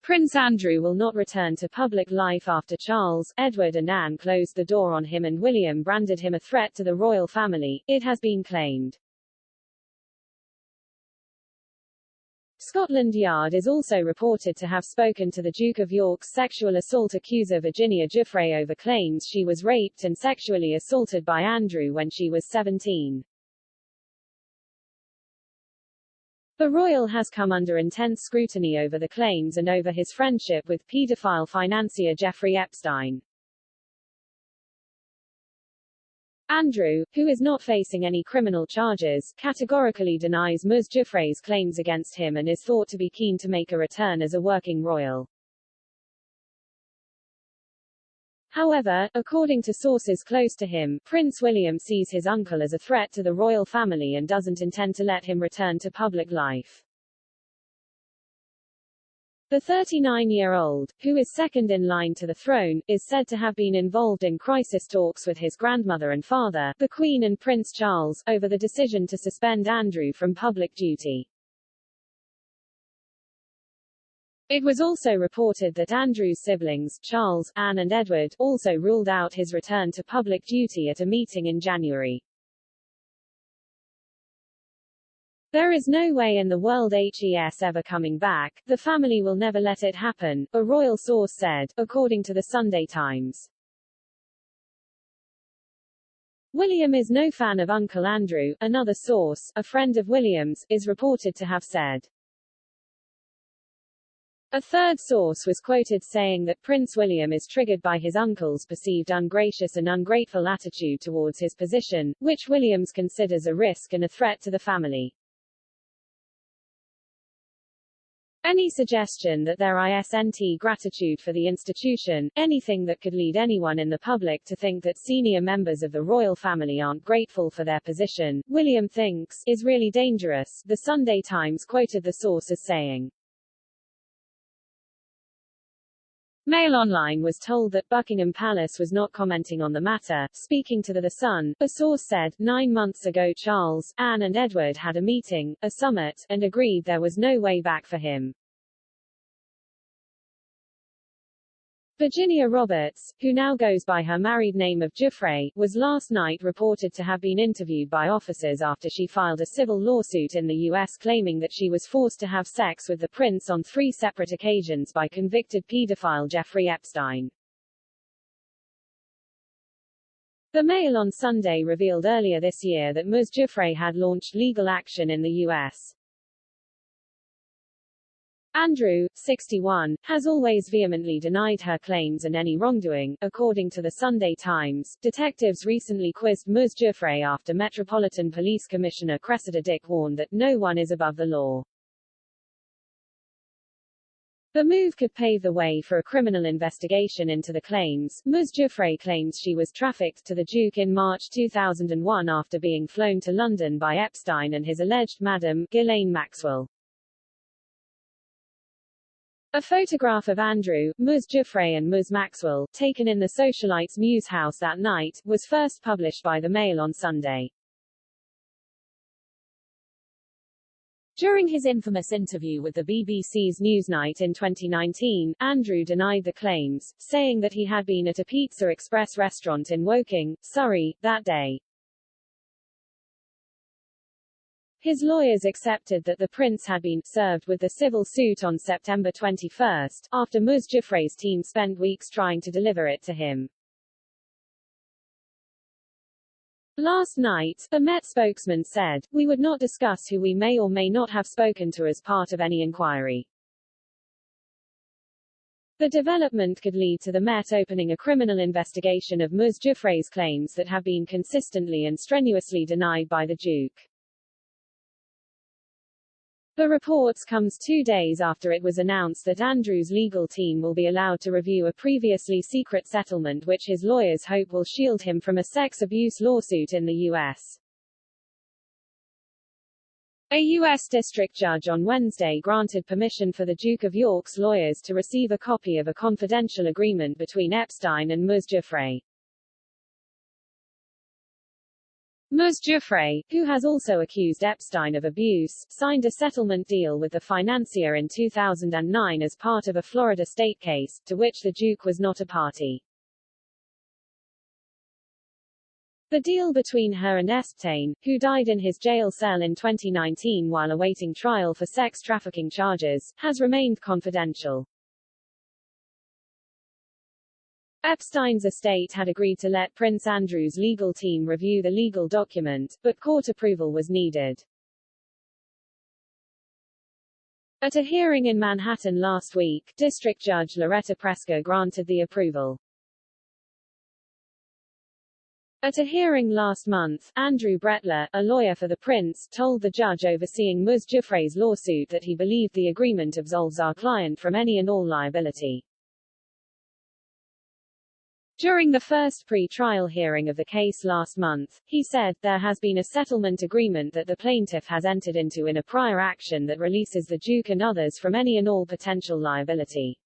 Prince Andrew will not return to public life after Charles, Edward and Anne closed the door on him and William branded him a threat to the royal family, it has been claimed. Scotland Yard is also reported to have spoken to the Duke of York's sexual assault accuser Virginia Giuffre over claims she was raped and sexually assaulted by Andrew when she was 17. The royal has come under intense scrutiny over the claims and over his friendship with paedophile financier Jeffrey Epstein. Andrew, who is not facing any criminal charges, categorically denies Ms. Giuffre's claims against him and is thought to be keen to make a return as a working royal. However, according to sources close to him, Prince William sees his uncle as a threat to the royal family and doesn't intend to let him return to public life. The 39-year-old, who is second in line to the throne, is said to have been involved in crisis talks with his grandmother and father, the Queen and Prince Charles, over the decision to suspend Andrew from public duty. It was also reported that Andrew's siblings, Charles, Anne and Edward, also ruled out his return to public duty at a meeting in January. There is no way in the world HES ever coming back, the family will never let it happen, a royal source said, according to the Sunday Times. William is no fan of Uncle Andrew, another source, a friend of William's, is reported to have said. A third source was quoted saying that Prince William is triggered by his uncle's perceived ungracious and ungrateful attitude towards his position, which Williams considers a risk and a threat to the family. Any suggestion that there isn't gratitude for the institution, anything that could lead anyone in the public to think that senior members of the royal family aren't grateful for their position, William thinks, is really dangerous, the Sunday Times quoted the source as saying. Mail Online was told that Buckingham Palace was not commenting on the matter. Speaking to The Sun, a source said, 9 months ago Charles, Anne and Edward had a meeting, a summit, and agreed there was no way back for him. Virginia Roberts, who now goes by her married name of Giuffre, was last night reported to have been interviewed by officers after she filed a civil lawsuit in the U.S. claiming that she was forced to have sex with the prince on 3 separate occasions by convicted pedophile Jeffrey Epstein. The Mail on Sunday revealed earlier this year that Ms. Giuffre had launched legal action in the U.S. Andrew, 61, has always vehemently denied her claims and any wrongdoing. According to the Sunday Times, detectives recently quizzed Ms. Giuffre after Metropolitan Police Commissioner Cressida Dick warned that no one is above the law. The move could pave the way for a criminal investigation into the claims. Ms. Giuffre claims she was trafficked to the Duke in March 2001 after being flown to London by Epstein and his alleged Madam, Ghislaine Maxwell. A photograph of Andrew, Ms. Giuffre and Ms. Maxwell, taken in the socialite's Mews house that night, was first published by the Mail on Sunday. During his infamous interview with the BBC's Newsnight in 2019, Andrew denied the claims, saying that he had been at a Pizza Express restaurant in Woking, Surrey, that day. His lawyers accepted that the prince had been served with the civil suit on September 21, after Ms. Giuffre's team spent weeks trying to deliver it to him. Last night, a Met spokesman said, "We would not discuss who we may or may not have spoken to as part of any inquiry." The development could lead to the Met opening a criminal investigation of Ms. Giuffre's claims that have been consistently and strenuously denied by the Duke. The reports comes 2 days after it was announced that Andrew's legal team will be allowed to review a previously secret settlement which his lawyers hope will shield him from a sex abuse lawsuit in the U.S. A U.S. district judge on Wednesday granted permission for the Duke of York's lawyers to receive a copy of a confidential agreement between Epstein and Ms. Giuffre. Ms. Giuffre, who has also accused Epstein of abuse, signed a settlement deal with the financier in 2009 as part of a Florida state case, to which the Duke was not a party. The deal between her and Epstein, who died in his jail cell in 2019 while awaiting trial for sex trafficking charges, has remained confidential. Epstein's estate had agreed to let Prince Andrew's legal team review the legal document, but court approval was needed. At a hearing in Manhattan last week, District Judge Loretta Preska granted the approval. At a hearing last month, Andrew Brettler, a lawyer for the prince, told the judge overseeing Ms. Giuffre's lawsuit that he believed the agreement absolves our client from any and all liability. During the first pre-trial hearing of the case last month, he said, there has been a settlement agreement that the plaintiff has entered into in a prior action that releases the Duke and others from any and all potential liability.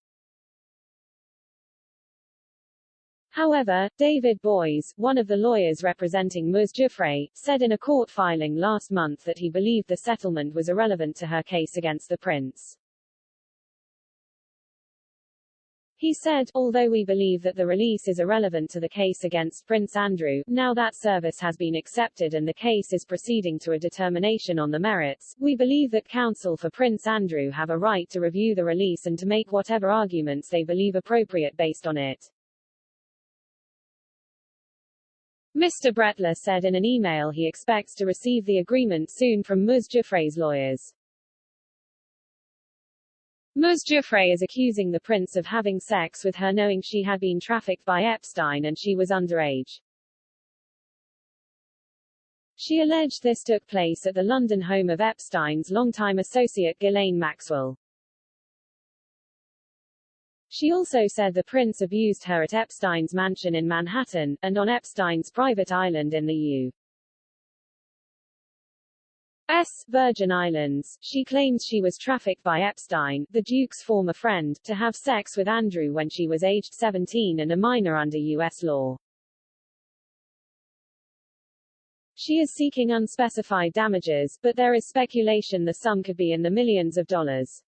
However, David Boies, one of the lawyers representing Ms. Giuffre, said in a court filing last month that he believed the settlement was irrelevant to her case against the prince. He said, although we believe that the release is irrelevant to the case against Prince Andrew, now that service has been accepted and the case is proceeding to a determination on the merits, we believe that counsel for Prince Andrew have a right to review the release and to make whatever arguments they believe appropriate based on it. Mr. Brettler said in an email he expects to receive the agreement soon from Ms. Giuffre's lawyers. Ms. Giuffre is accusing the prince of having sex with her knowing she had been trafficked by Epstein and she was underage. She alleged this took place at the London home of Epstein's longtime associate Ghislaine Maxwell. She also said the prince abused her at Epstein's mansion in Manhattan, and on Epstein's private island in the U.S. Virgin Islands. She claims she was trafficked by Epstein, the Duke's former friend, to have sex with Andrew when she was aged 17 and a minor under U.S. law. She is seeking unspecified damages, but there is speculation the sum could be in the millions of dollars.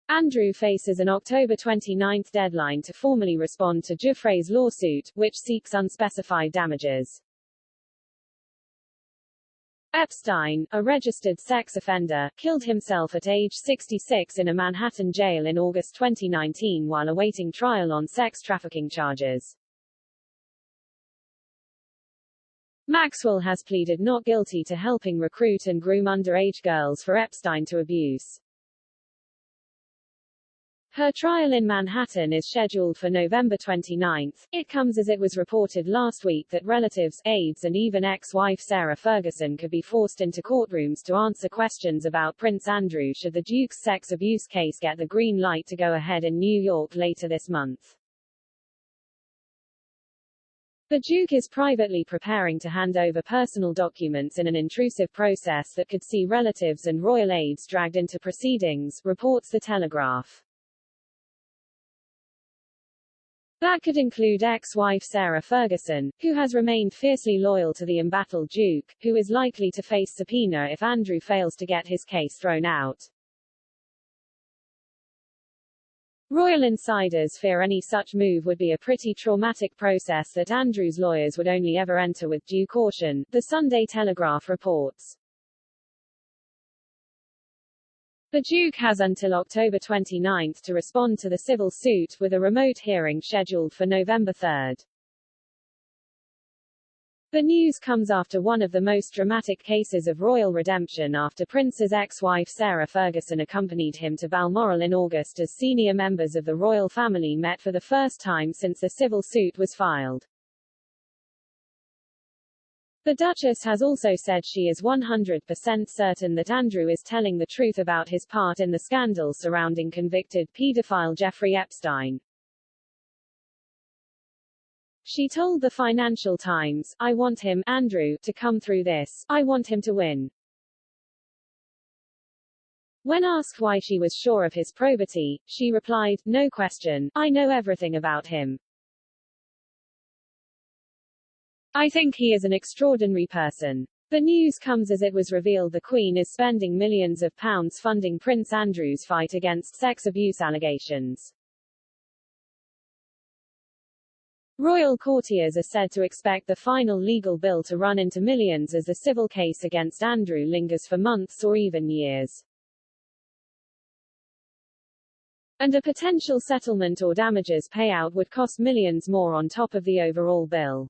Andrew faces an October 29 deadline to formally respond to Giuffre's lawsuit, which seeks unspecified damages. Epstein, a registered sex offender, killed himself at age 66 in a Manhattan jail in August 2019 while awaiting trial on sex trafficking charges. Maxwell has pleaded not guilty to helping recruit and groom underage girls for Epstein to abuse. Her trial in Manhattan is scheduled for November 29. It comes as it was reported last week that relatives, aides and even ex-wife Sarah Ferguson could be forced into courtrooms to answer questions about Prince Andrew should the Duke's sex abuse case get the green light to go ahead in New York later this month. The Duke is privately preparing to hand over personal documents in an intrusive process that could see relatives and royal aides dragged into proceedings, reports The Telegraph. That could include ex-wife Sarah Ferguson, who has remained fiercely loyal to the embattled Duke, who is likely to face subpoena if Andrew fails to get his case thrown out. Royal insiders fear any such move would be a pretty traumatic process that Andrew's lawyers would only ever enter with due caution, the Sunday Telegraph reports. The Duke has until October 29 to respond to the civil suit, with a remote hearing scheduled for November 3. The news comes after one of the most dramatic cases of royal redemption after Prince's ex-wife Sarah Ferguson accompanied him to Balmoral in August as senior members of the royal family met for the first time since the civil suit was filed. The Duchess has also said she is 100% certain that Andrew is telling the truth about his part in the scandal surrounding convicted paedophile Jeffrey Epstein. She told the Financial Times, "I want him, Andrew, to come through this. I want him to win." When asked why she was sure of his probity, she replied, "No question, I know everything about him." I think he is an extraordinary person. The news comes as it was revealed the Queen is spending millions of pounds funding Prince Andrew's fight against sex abuse allegations. Royal courtiers are said to expect the final legal bill to run into millions as the civil case against Andrew lingers for months or even years. And a potential settlement or damages payout would cost millions more on top of the overall bill.